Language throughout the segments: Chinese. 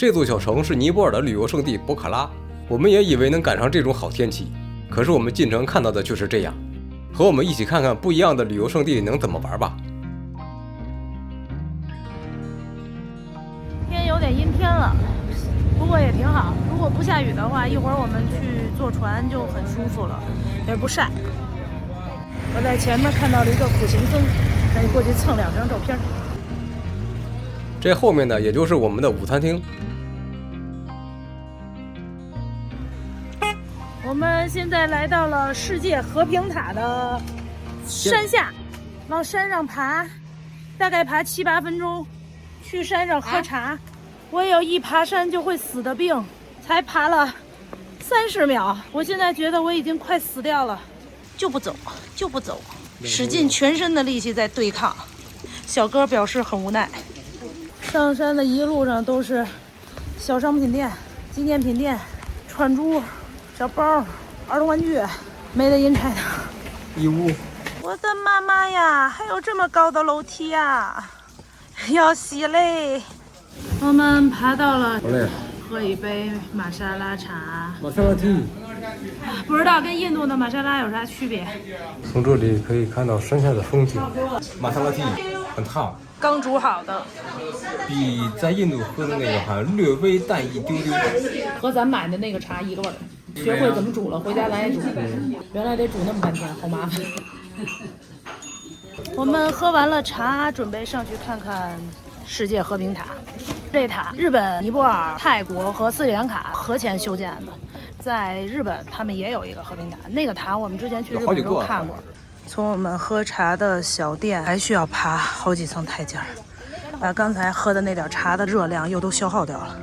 这座小城是尼泊尔的旅游胜地博卡拉，我们也以为能赶上这种好天气，可是我们进城看到的却是这样。和我们一起看看不一样的旅游胜地能怎么玩吧。天有点阴天了，不过也挺好。如果不下雨的话，一会儿我们去坐船就很舒服了，也不晒。我在前面看到了一个苦行僧，可以过去蹭2张照片。这后面的也就是我们的午餐厅。我们现在来到了世界和平塔的山下，往山上爬，大概爬7、8分钟。去山上喝茶，我有一爬山就会死的病，才爬了30秒，我现在觉得我已经快死掉了，就不走，使尽全身的力气在对抗。小哥表示很无奈。上山的一路上都是小商品店、纪念品店、串珠、小包、儿童玩具，Made in China。义乌，我的妈妈呀，还有这么高的楼梯呀！要洗嘞。我们爬到了，喝一杯玛莎拉茶。玛莎拉蒂，不知道跟印度的玛莎拉有啥区别？从这里可以看到山下的风景。玛莎拉蒂很烫，刚煮好的，比在印度喝的那个还略微淡一丢丢。和咱买的那个茶一个味儿。学会怎么煮了，回家咱也煮。原来得煮那么半天，好麻烦。我们喝完了茶，准备上去看看世界和平塔。这塔，日本、尼泊尔、泰国和斯里兰卡合前修建的。在日本，他们也有一个和平塔。那个塔我们之前去日本都看过。从我们喝茶的小店，还需要爬好几层台阶，把刚才喝的那点茶的热量又都消耗掉了。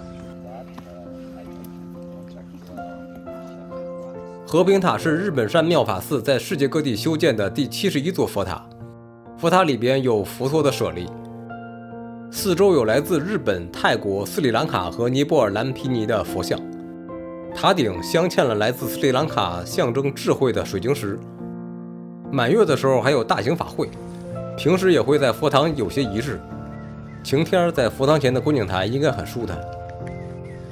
和平塔是日本山妙法寺在世界各地修建的第71座佛塔。佛塔里边有佛陀的舍利，四周有来自日本、泰国、斯里兰卡和尼泊尔蓝毗尼的佛像。塔顶镶嵌了来自斯里兰卡象征智慧的水晶石。满月的时候还有大型法会，平时也会在佛堂有些仪式。晴天在佛堂前的观景台应该很舒坦。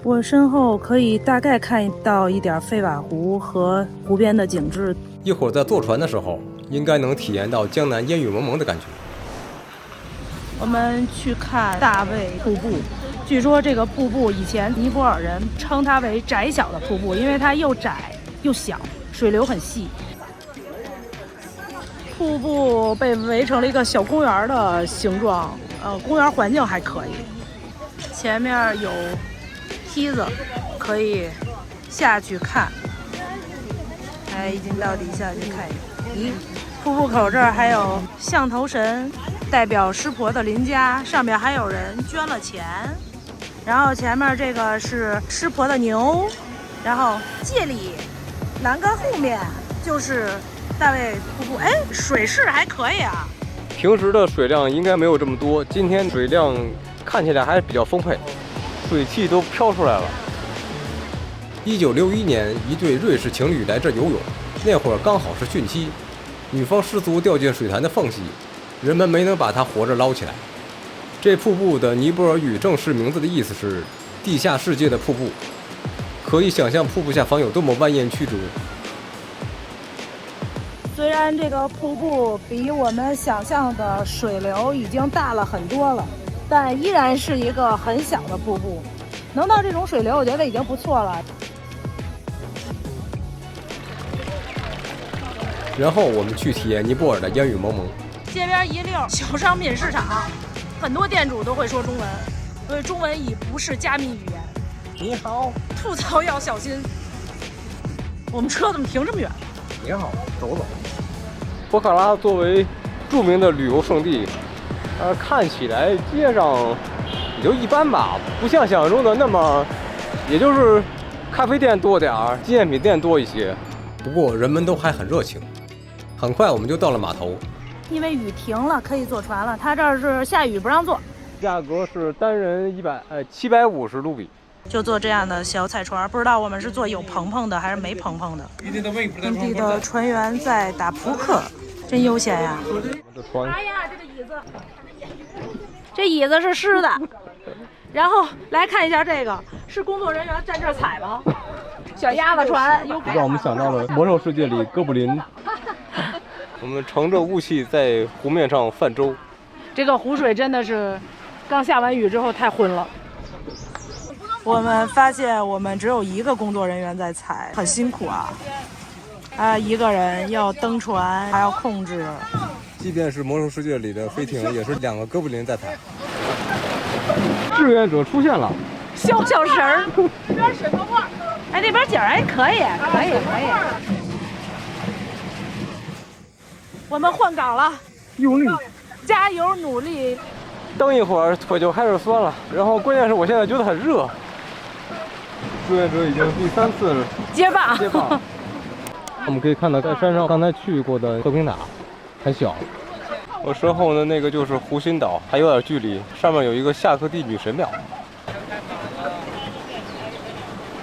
我身后可以大概看到一点飞瓦湖和湖边的景致。一会儿在坐船的时候，应该能体验到江南烟雨蒙蒙的感觉。我们去看大卫瀑布，据说这个瀑布以前尼泊尔人称它为窄小的瀑布，因为它又窄又小，水流很细。瀑布被围成了一个小公园的形状，公园环境还可以。前面有梯子可以下去看，已经到底下去看一眼。瀑布口这儿还有象头神，代表湿婆的邻家，上面还有人捐了钱。然后前面这个是湿婆的牛，然后这里栏杆后面就是大卫瀑布。水势还可以啊。平时的水量应该没有这么多，今天水量看起来还比较丰沛。水汽都飘出来了。1961年，一对瑞士情侣来这游泳，那会儿刚好是汛期，女方失足掉进水潭的缝隙，人们没能把她活着捞起来。这瀑布的尼泊尔语正式名字的意思是“地下世界的瀑布”，可以想象瀑布下方有多么蜿蜒曲折。虽然这个瀑布比我们想象的水流已经大了很多了，但依然是一个很小的瀑布，能到这种水流，我觉得已经不错了。然后我们去体验尼泊尔的烟雨蒙蒙。街边一溜小商品市场，很多店主都会说中文，所以中文已不是加密语言。你好，吐槽要小心。我们车怎么停这么远？你好，走走。博卡拉作为著名的旅游胜地，看起来街上也就一般吧，不像想象中的那么，也就是咖啡店多点儿，纪念品店多一些。不过人们都还很热情。很快我们就到了码头，因为雨停了，可以坐船了。它这儿是下雨不让坐，价格是单人750卢比。就坐这样的小彩船，不知道我们是坐有棚棚的还是没棚棚的。当地的船员在打扑克，真悠闲呀。哎呀，这个椅子，这椅子是湿的，然后来看一下这个，是工作人员站这儿采吗？小鸭子船有让我们想到了魔兽世界里哥布林。我们乘着雾气在湖面上泛舟。这个湖水真的是刚下完雨之后太昏了。我们发现我们只有一个工作人员在采，很辛苦啊。一个人要登船，还要控制。即便是魔兽世界里的飞艇，也是2个哥布林在采。志愿者出现了，小神儿，这边水泡泡。哎，那边景儿哎，可以。我们换岗了，用力，加油努力。蹬一会儿腿就开始酸了，然后关键是我现在觉得很热。志愿者已经第3次接棒。我们可以看到在山上刚才去过的和平塔，很小。我身后的那个就是湖心岛，还有点距离，上面有一个夏克蒂女神庙。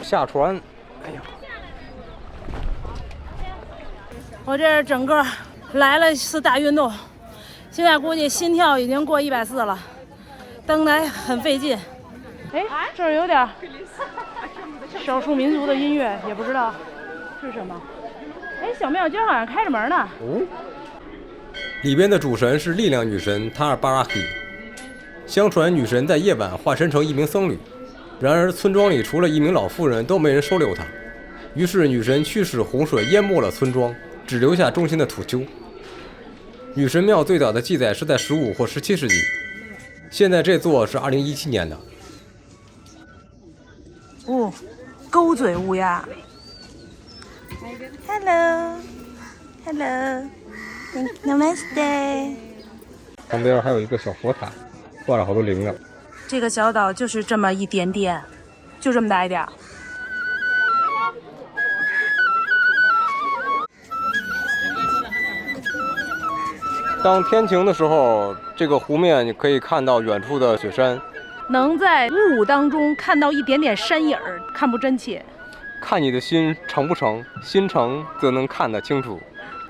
下船，哎呀！我这整个来了一次大运动，现在估计心跳已经过140了，登来很费劲。哎，这儿有点少数民族的音乐，也不知道是什么。哎，小庙今儿好像开着门呢。哦。里边的主神是力量女神塔尔巴拉希。相传女神在夜晚化身成一名僧侣，然而村庄里除了一名老妇人都没人收留她，于是女神驱使洪水淹没了村庄，只留下中心的土丘。女神庙最早的记载是在15或17世纪，现在这座是2017年的。哦，钩嘴乌鸦。Hello，Namaste。旁边还有一个小佛塔，挂了好多铃铛。这个小岛就是这么一点点，就这么大一点。当天晴的时候，这个湖面你可以看到远处的雪山。能在雾当中看到一点点山影儿，看不真切。看你的心诚不诚，心诚则能看得清楚。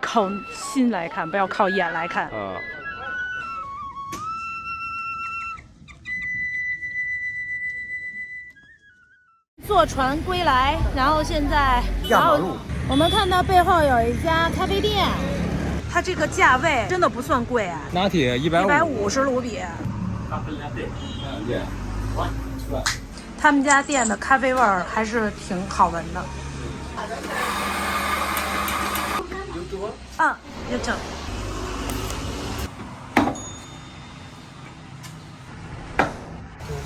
靠心来看，不要靠眼来看。坐船归来，然后现在压马路，我们看到背后有一家咖啡店，它这个价位真的不算贵啊。拿铁150卢比。他们家店的咖啡味儿还是挺好闻的。有酒。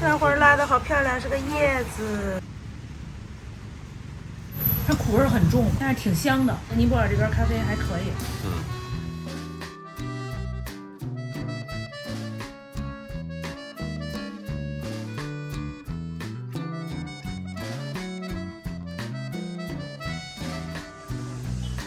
这会儿拉的好漂亮，是个叶子。它苦味很重，但是挺香的。尼泊尔这边咖啡还可以。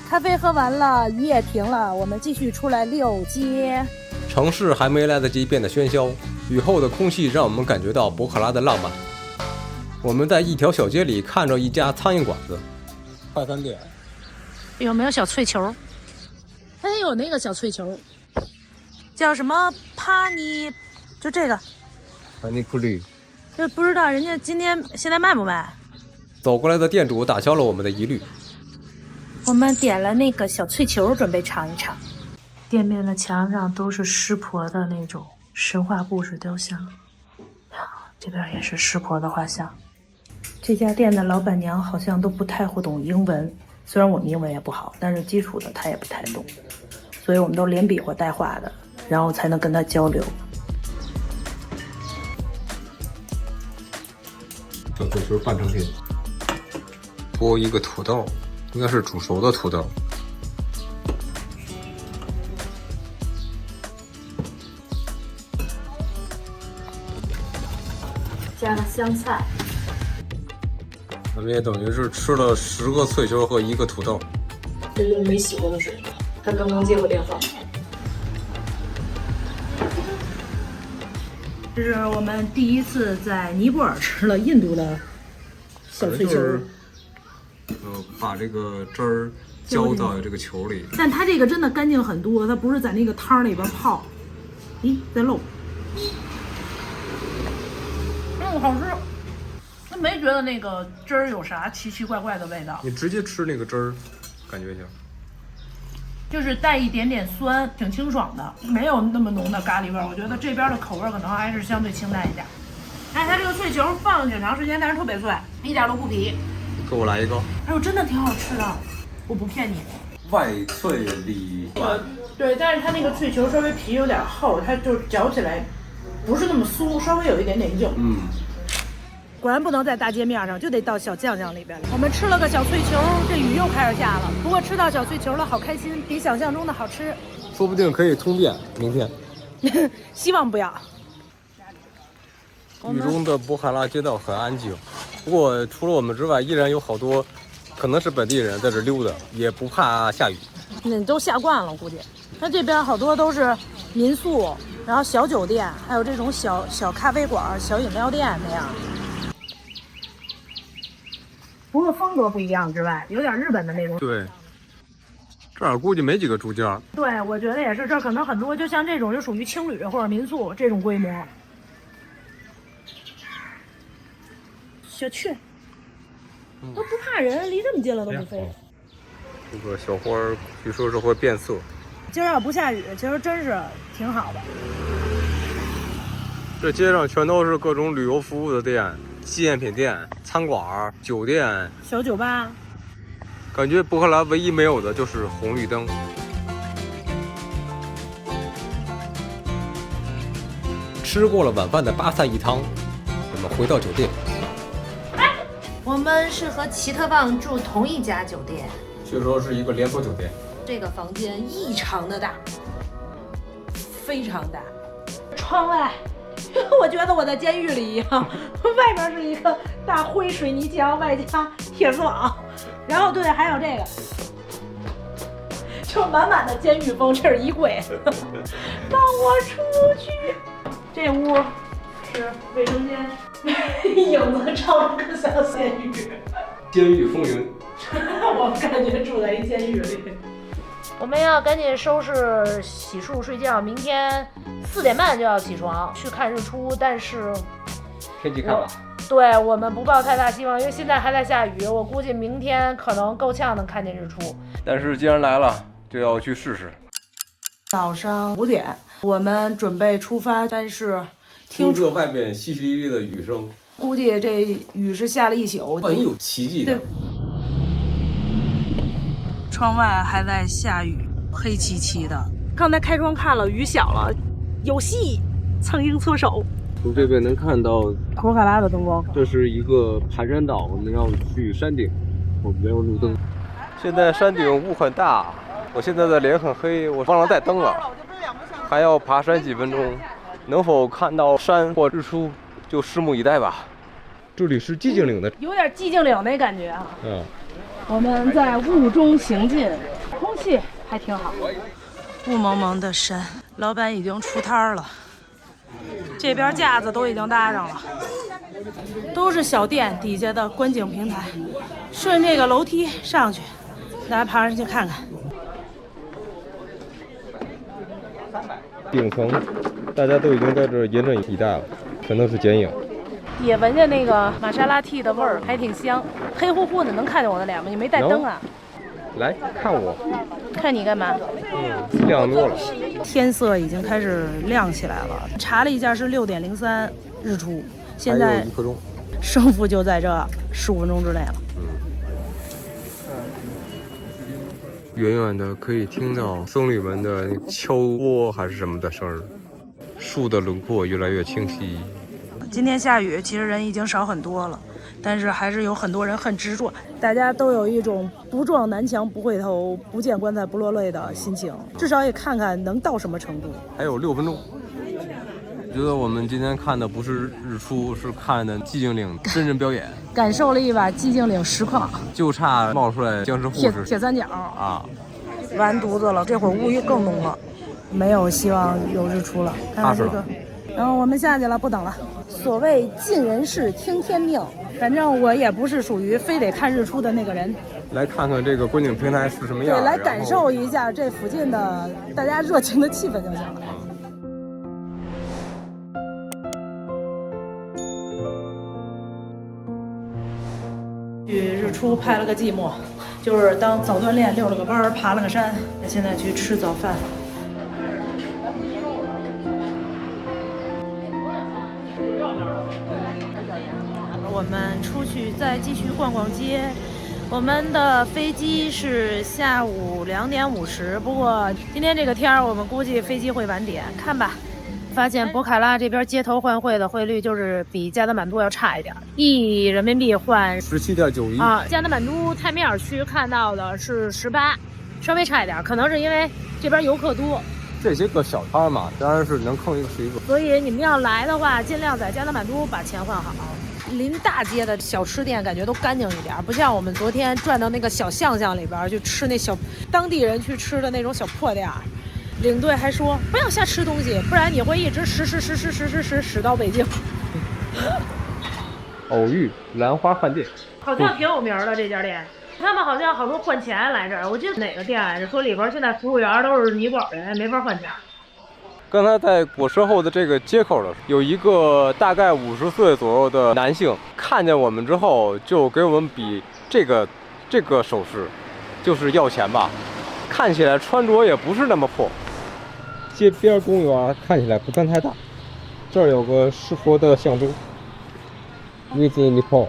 咖啡喝完了，雨也停了，我们继续出来溜街。城市还没来得及变得喧嚣，雨后的空气让我们感觉到博克拉的浪漫。我们在一条小街里看着一家苍蝇馆子，快餐店。有没有小脆球？它也有那个小脆球，叫什么帕尼？就这个。帕尼库利。就不知道人家现在卖不卖？走过来的店主打消了我们的疑虑。我们点了那个小脆球，准备尝一尝。店面的墙上都是湿婆的那种神话故事雕像，这边也是湿婆的画像。这家店的老板娘好像都不太会懂英文，虽然我们英文也不好，但是基础的她也不太懂，所以我们都连比划带画的，然后才能跟她交流。小脆球半成品，剥一个土豆。应该是煮熟的土豆，加了香菜。咱们也等于是吃了10个脆球和1个土豆。这用没洗过的水，他刚刚接过电话。这是我们第一次在尼泊尔吃了印度的小脆球。把这个汁儿浇到这个球里，但它这个真的干净很多，它不是在那个汤里边泡。咦，在漏。好吃。那没觉得那个汁儿有啥奇奇怪怪的味道？你直接吃那个汁儿，感觉一下。就是带一点点酸，挺清爽的，没有那么浓的咖喱味儿。我觉得这边的口味可能还是相对清淡一点。哎，它这个脆球放了挺长时间，但是特别脆，一点都不皮。给我来一个。哎呦，真的挺好吃的，我不骗你。外脆里软。对，但是它那个脆球稍微皮有点厚，它就嚼起来不是那么酥，稍微有一点点硬。果然不能在大街面上，就得到小酱酱里边。我们吃了个小脆球，这雨又开始下了。不过吃到小脆球了，好开心，比想象中的好吃。说不定可以通便，明天。希望不要。雨中的博海拉街道很安静，不过除了我们之外，依然有好多可能是本地人在这溜达，也不怕下雨。那都下惯了，估计。它这边好多都是民宿，然后小酒店，还有这种小咖啡馆、小饮料店那样。除了风格不一样之外，有点日本的那种。对，这儿估计没几个住家。对，我觉得也是，这儿可能很多，就像这种就属于青旅或者民宿这种规模。小雀都不怕人，离这么近了都不飞。这个小花儿据说是会变色。今儿要不下雨，其实真是挺好的。这街上全都是各种旅游服务的店、纪念品店、餐馆、酒店、小酒吧。感觉博荷兰唯一没有的就是红绿灯。吃过了晚饭的巴萨一汤，我们回到酒店。我们是和奇特旺住同一家酒店，据说是一个连锁酒店。这个房间异常的大，非常大。窗外，我觉得我在监狱里一样，外边是一个大灰水泥墙，外加铁丝网，然后对，还有这个，就满满的监狱风。这是衣柜，让我出去。这屋是卫生间，影子照着像监狱。监狱风云。我感觉住在一监狱里。我们要赶紧收拾洗漱睡觉，明天4点半就要起床去看日出，但是天气看吧。对，我们不抱太大希望，因为现在还在下雨，我估计明天可能够呛能看见日出。但是既然来了，就要去试试。早上5点，我们准备出发，但是听着外面淅淅沥沥的雨声，估计这雨是下了一宿。万一有奇迹呢？窗外还在下雨，黑漆漆的。刚才开窗看了，雨小了，有戏，苍鹰搓手。从这边能看到博卡拉的灯光。这是一个盘山岛，我们要去山顶，我们没有路灯。现在山顶雾很大，我现在的脸很黑，我忘了带灯了，还要爬山几分钟，能否看到山或日出，就拭目以待吧。这里是寂静岭的，有点寂静岭那感觉啊。我们在雾中行进，空气还挺好。雾蒙蒙的山，老板已经出摊了，这边架子都已经搭上了，都是小店底下的观景平台，顺这个楼梯上去，大家爬上去看看。顶层大家都已经在这严阵以待了，可能是剪影。也闻见那个玛莎拉蒂的味儿，还挺香，黑乎乎的，能看见我的脸吗？你没带灯啊？来看我，看你干嘛？亮多了。天色已经开始亮起来了，查了一下是6点03日出，现在还有1刻钟，胜负就在这15分钟之内了。远远的可以听到僧侣们的敲钵还是什么的声儿，树的轮廓越来越清晰。今天下雨，其实人已经少很多了，但是还是有很多人很执着，大家都有一种不撞南墙不回头，不见棺材不落泪的心情，至少也看看能到什么程度。还有6分钟，我觉得我们今天看的不是日出，是看的寂静岭真人表演，感受了一把寂静岭实况，就差冒出来僵尸护士铁三角啊！完犊子了，这会儿雾更浓了，没有希望有日出了。看看这个，然后我们下去了，不等了。所谓尽人事听天命，反正我也不是属于非得看日出的那个人。来看看这个观景平台是什么样，对，来感受一下这附近的大家热情的气氛就行了。去日出拍了个寂寞，就是当早锻炼溜了个弯，爬了个山，现在去吃早饭。我们出去再继续逛逛街。我们的飞机是下午2点50，不过今天这个天儿，我们估计飞机会晚点，看吧。发现博卡拉这边街头换汇的汇率就是比加德满都要差一点，1人民币换17.91啊。加德满都泰米尔区看到的是18，稍微差一点，可能是因为这边游客多。这些个小摊嘛，当然是能坑一个是一个。所以你们要来的话，尽量在加德满都把钱换好。临大街的小吃店感觉都干净一点，不像我们昨天转到那个小巷巷里边去吃那小当地人去吃的那种小破店。领队还说不要瞎吃东西，不然你会一直驶到北京。偶遇兰花饭店好像挺有名的这家店，他们好像好多换钱来这儿。我记得哪个店来着，说里边现在服务员都是尼泊尔人，没法换钱。刚才在我身后的这个街口的有一个大概50岁左右的男性，看见我们之后就给我们比这个手势，就是要钱吧。看起来穿着也不是那么破。街边公园看起来不算太大，这儿有个湿婆的象征。Visit Nepal。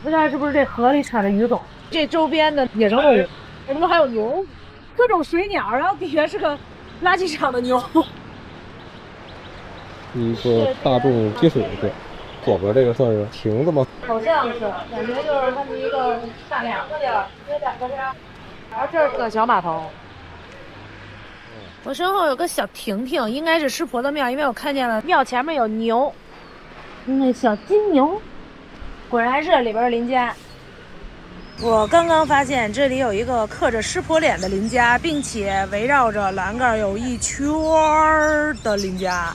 不知道是不是这河里产的鱼种？这周边的野生动物，什么还有牛，各种水鸟，然后底下是个垃圾场的牛。一个大众接水的店，左边这个算是亭子吗？好像是，感觉就是他们一个大两个地儿，这2个地儿，然后这是个小码头。我身后有个小亭亭，应该是湿婆的庙，因为我看见了庙前面有牛，那小金牛，果然是里边邻家。我刚刚发现这里有一个刻着湿婆脸的邻家，并且围绕着栏杆有一圈的邻家，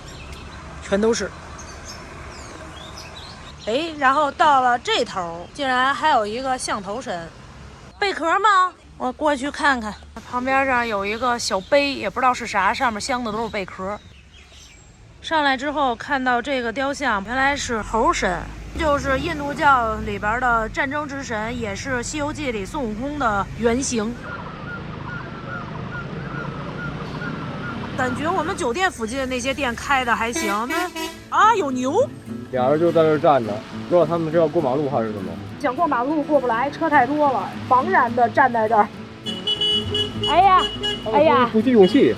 全都是。哎，然后到了这头，竟然还有一个象头神，贝壳吗？我过去看看，旁边上有一个小碑，也不知道是啥，上面镶的都是贝壳。上来之后看到这个雕像，原来是猴神，就是印度教里边的战争之神，也是《西游记》里孙悟空的原型。感觉我们酒店附近的那些店开的还行，那啊有牛，俩人就在这站着，不知道他们是要过马路还是什么。想过马路过不来，车太多了，茫然的站在这儿。哎呀，哎呀，鼓起勇气，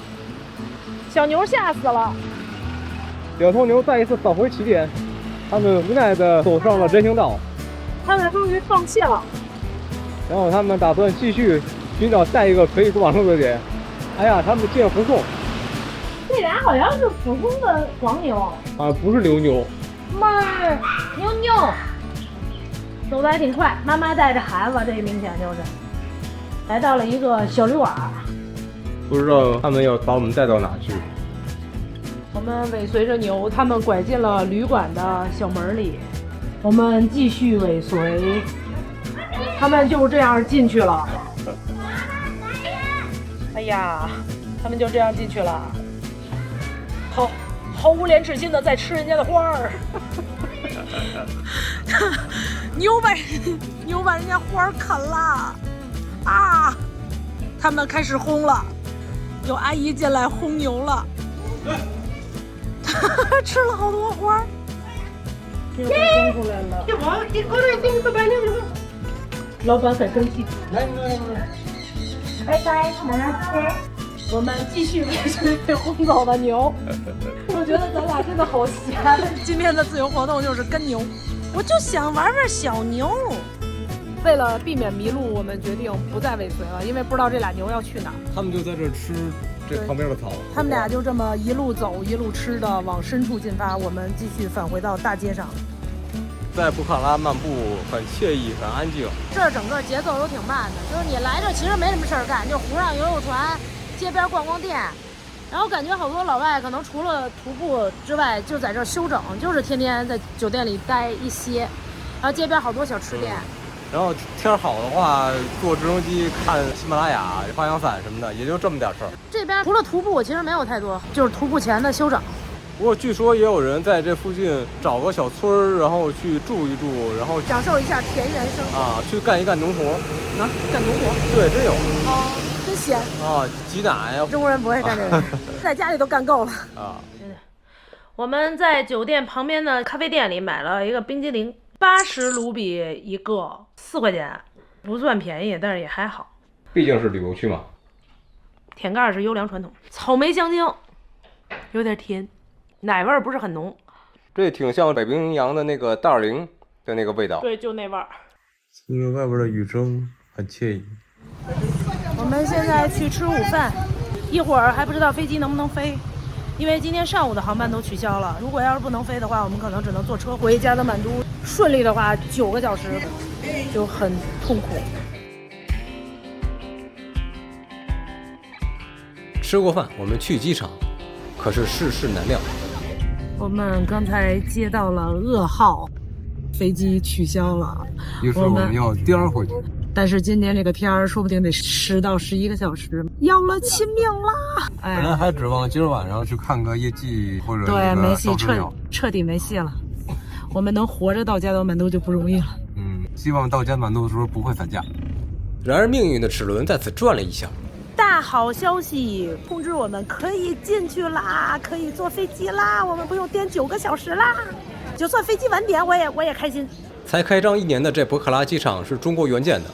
小牛吓死了。两头牛再一次返回起点，他们无奈地走上了人行道。他们终于放弃了。然后他们打算继续寻找下一个可以过马路的点。哎呀，他们见胡同。这俩好像是普通的黄牛啊，不是牛牛。妈儿，牛牛。走得还挺快，妈妈带着孩子，这明显就是来到了一个小旅馆。不知道他们要把我们带到哪去。我们尾随着牛，他们拐进了旅馆的小门里，我们继续尾随，他们就这样进去了。哎呀，他们就这样进去了，毫无廉耻心的在吃人家的花儿。牛把人家花儿啃了啊！他们开始轰了，有阿姨进来轰牛了。吃了好多花儿，又被轰出来了。老板很生气。我们继续尾随被轰走的牛。我觉得咱俩真的好闲。今天的自由活动就是跟牛，我就想玩玩小牛。为了避免迷路，我们决定不再尾随了，因为不知道这俩牛要去哪儿。他们就在这吃这旁边的草。他们俩就这么一路走一路吃的往深处进发，我们继续返回到大街上。在布卡拉漫步很惬意很安静，这儿整个节奏都挺慢的，就是你来这其实没什么事儿干，就湖上游游船，街边逛逛店，然后感觉好多老外可能除了徒步之外就在这儿休整，就是天天在酒店里待一歇，然后街边好多小吃店。然后天好的话，坐直升机看喜马拉雅、花阳伞什么的，也就这么点事儿。这边除了徒步，其实没有太多，就是徒步前的休整。不过据说也有人在这附近找个小村儿，然后去住一住，然后享受一下田园生活啊，去干一干农活。干农活。对，真有。真闲啊，挤奶呀。中国人不会干这个，在家里都干够了。啊。我们在酒店旁边的咖啡店里买了一个冰激凌，80卢比一个，4块钱，不算便宜，但是也还好。毕竟是旅游区嘛。甜盖是优良传统，草莓香精，有点甜，奶味儿不是很浓。这挺像北冰洋的那个袋零的那个味道。对，就那味儿。听着外边的雨声，很惬意。我们现在去吃午饭，一会儿还不知道飞机能不能飞，因为今天上午的航班都取消了。如果要是不能飞的话，我们可能只能坐车回加德满都。顺利的话，9个小时就很痛苦。吃过饭，我们去机场，可是世事难料。我们刚才接到了噩耗，飞机取消了，于是我们要颠回去。但是今天这个天儿，说不定得10到11个小时，要了亲命啦！本来还指望今儿晚上去看个夜祭或者对，没戏，彻底没戏了。我们能活着到加德满都就不容易了。希望到加德满都的时候不会散架。然而命运的齿轮在此转了一下。大好消息，通知我们可以进去啦，可以坐飞机啦，我们不用颠9个小时啦。就算飞机晚点，我也开心。才开张1年的这博克拉机场是中国援建的，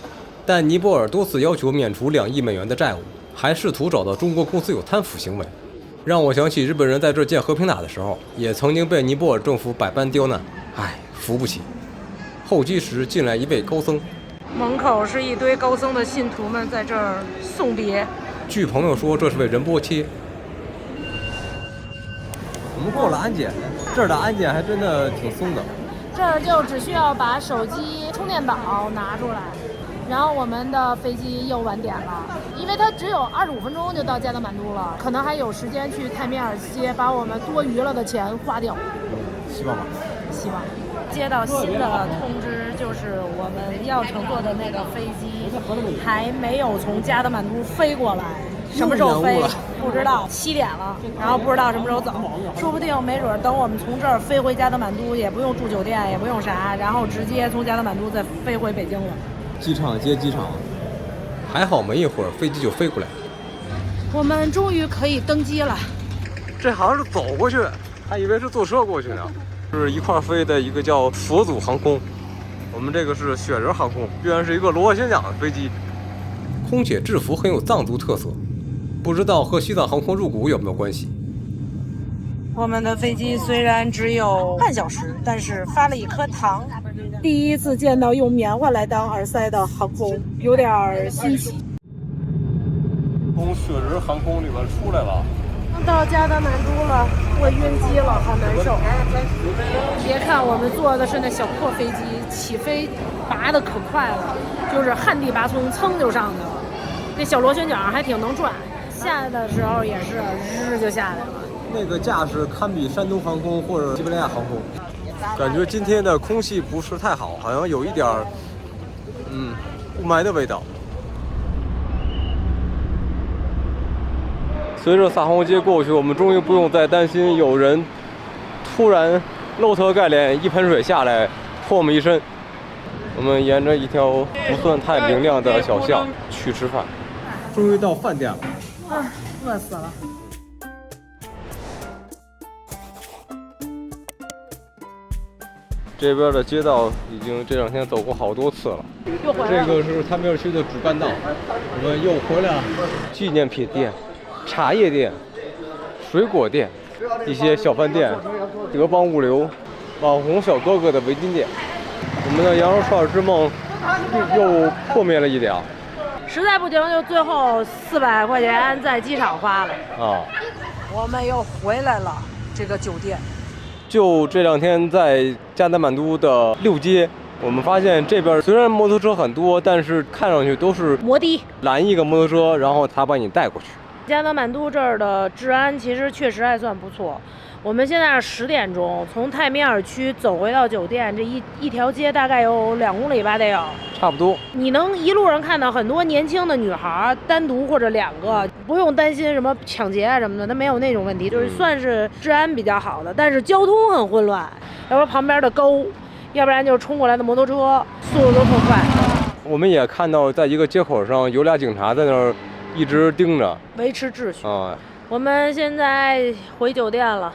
但尼泊尔多次要求免除2亿美元的债务，还试图找到中国公司有贪腐行为，让我想起日本人在这建和平塔的时候，也曾经被尼泊尔政府百般刁难。唉，扶不起。候机时进来一位高僧，门口是一堆高僧的信徒们在这儿送别。据朋友说，这是位仁波切。我们过了安检，这儿的安检还真的挺松的。这儿就只需要把手机充电宝拿出来，然后我们的飞机又晚点了，因为它只有25分钟就到加德满都了，可能还有时间去泰米尔街把我们多余了的钱花掉。希望吧。希望。接到新的通知，就是我们要乘坐的那个飞机还没有从加德满都飞过来，什么时候飞不知道，7点了，然后不知道什么时候走，说不定没准等我们从这儿飞回加德满都，也不用住酒店，也不用啥，然后直接从加德满都再飞回北京了。机场接机场，还好没一会儿飞机就飞过来。我们终于可以登机了。这好像是走过去，还以为是坐车过去呢。是一块飞的一个叫佛祖航空，我们这个是雪人航空，居然是一个螺旋桨的飞机。空姐制服很有藏族特色，不知道和西藏航空入股有没有关系。我们的飞机虽然只有半小时，但是发了一颗糖。第一次见到用棉花来当耳塞的航空，有点新奇。从雪人航空里面出来了。到加德满都了，我晕机了，好难受。别看我们坐的是那小破飞机，起飞拔得可快了，就是旱地拔葱，噌就上去了。那小螺旋桨还挺能转，下来的时候也是日就下来了。那个架势堪比山东航空或者西伯利亚航空。感觉今天的空气不是太好，好像有一点雾霾的味道。随着撒红街过去，我们终于不用再担心有人突然露头盖脸一盆水下来泼我们一身。我们沿着一条不算太明亮的小巷去吃饭。终于到饭店了。饿死了。这边的街道已经这2天走过好多次了。这个是泰米尔区的主干道，我们又回来了。纪念品店、茶叶店、水果店、一些小饭店、德邦物流、网红小哥哥的围巾店。我们的羊肉串之梦又破灭了一点。实在不行就最后400块钱在机场花了。我们又回来了这个酒店。就这2天在加德满都的6街，我们发现这边虽然摩托车很多，但是看上去都是摩的，拦一个摩托车，然后他把你带过去。加德满都这儿的治安其实确实还算不错。我们现在是10点钟，从泰米尔区走回到酒店，这一条街大概有2公里吧，得有。差不多。你能一路上看到很多年轻的女孩，单独或者2个，不用担心什么抢劫啊什么的，它没有那种问题，就是算是治安比较好的。但是交通很混乱，要不然旁边的沟，要不然就是冲过来的摩托车，速度都特快。我们也看到，在一个街口上有俩警察在那儿一直盯着，维持秩序。啊。我们现在回酒店了。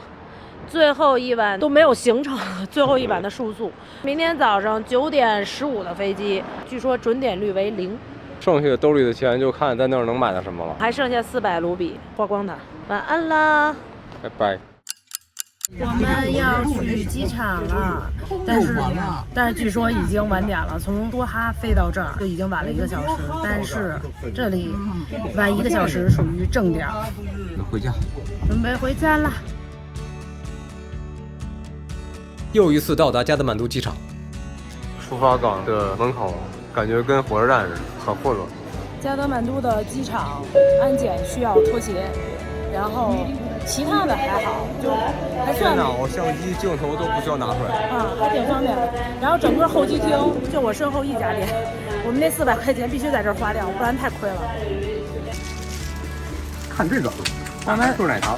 最后一晚都没有行程，最后一晚的住宿，明天早上9点15的飞机，据说准点率为0。剩下的兜里的钱就看在那儿能买到什么了。还剩下400卢比，花光它。晚安啦，拜拜。我们要去机场了，但是据说已经晚点了，从多哈飞到这儿就已经晚了1个小时，但是这里晚1个小时属于正点。回家，准备回家啦。又一次到达加德满都机场，出发港的门口感觉跟火车站似的，很混乱。加德满都的机场安检需要脱鞋，然后其他的还好，就还算。电脑、相机、镜头都不需要拿出来啊，还挺方便的。然后整个候机厅就我身后一家店，我们那400块钱必须在这儿花掉，不然太亏了。看这个，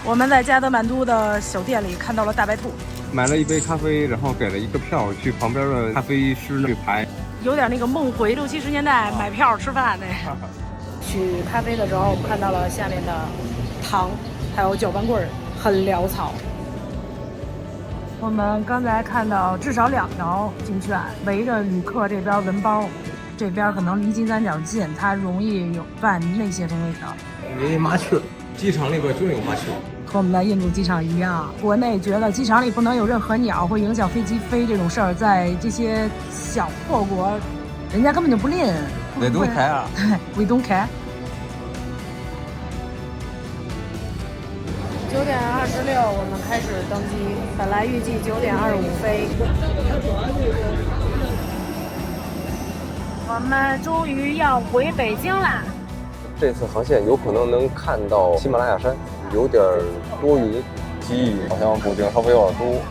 我们在加德满都的小店里看到了大白兔。买了一杯咖啡，然后给了一个票去旁边的咖啡师那里排，有点那个梦回60、70年代买票吃饭那。取咖啡的时候，我们看到了下面的糖，还有搅拌棍儿，很潦草。我们刚才看到至少2条警犬围着旅客这边闻包，这边可能离金三角近，它容易有犯那些东西的。因为麻雀，机场里边就有麻雀。和我们在印度机场一样，国内觉得机场里不能有任何鸟，会影响飞机飞这种事儿，在这些小破国，人家根本就不吝。We don't care。We don't care。9点26，我们开始登机，本来预计9点25飞。我们终于要回北京啦！这次航线有可能能看到喜马拉雅山，有点多云，机遇好像补丁稍微有点多。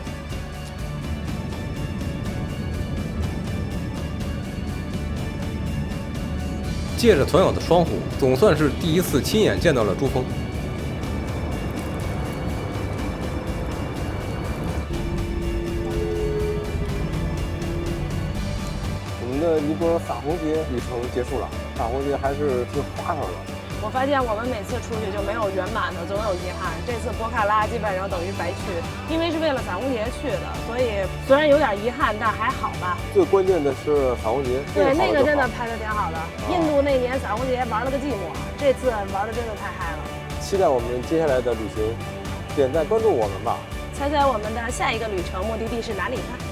借着团友的窗户，总算是第一次亲眼见到了珠峰。我们的尼泊尔撒红节旅程结束了，撒红节还是挺花哨的。我发现我们每次出去就没有圆满的，总有遗憾。这次博卡拉基本上等于白去，因为是为了撒红节去的，所以虽然有点遗憾，但还好吧。最关键的是撒红节，对，那个真的拍的挺好的。印度那年撒红节玩了个寂寞，这次玩的真的太嗨了。期待我们接下来的旅行，点赞关注我们吧。猜猜我们的下一个旅程目的地是哪里呢？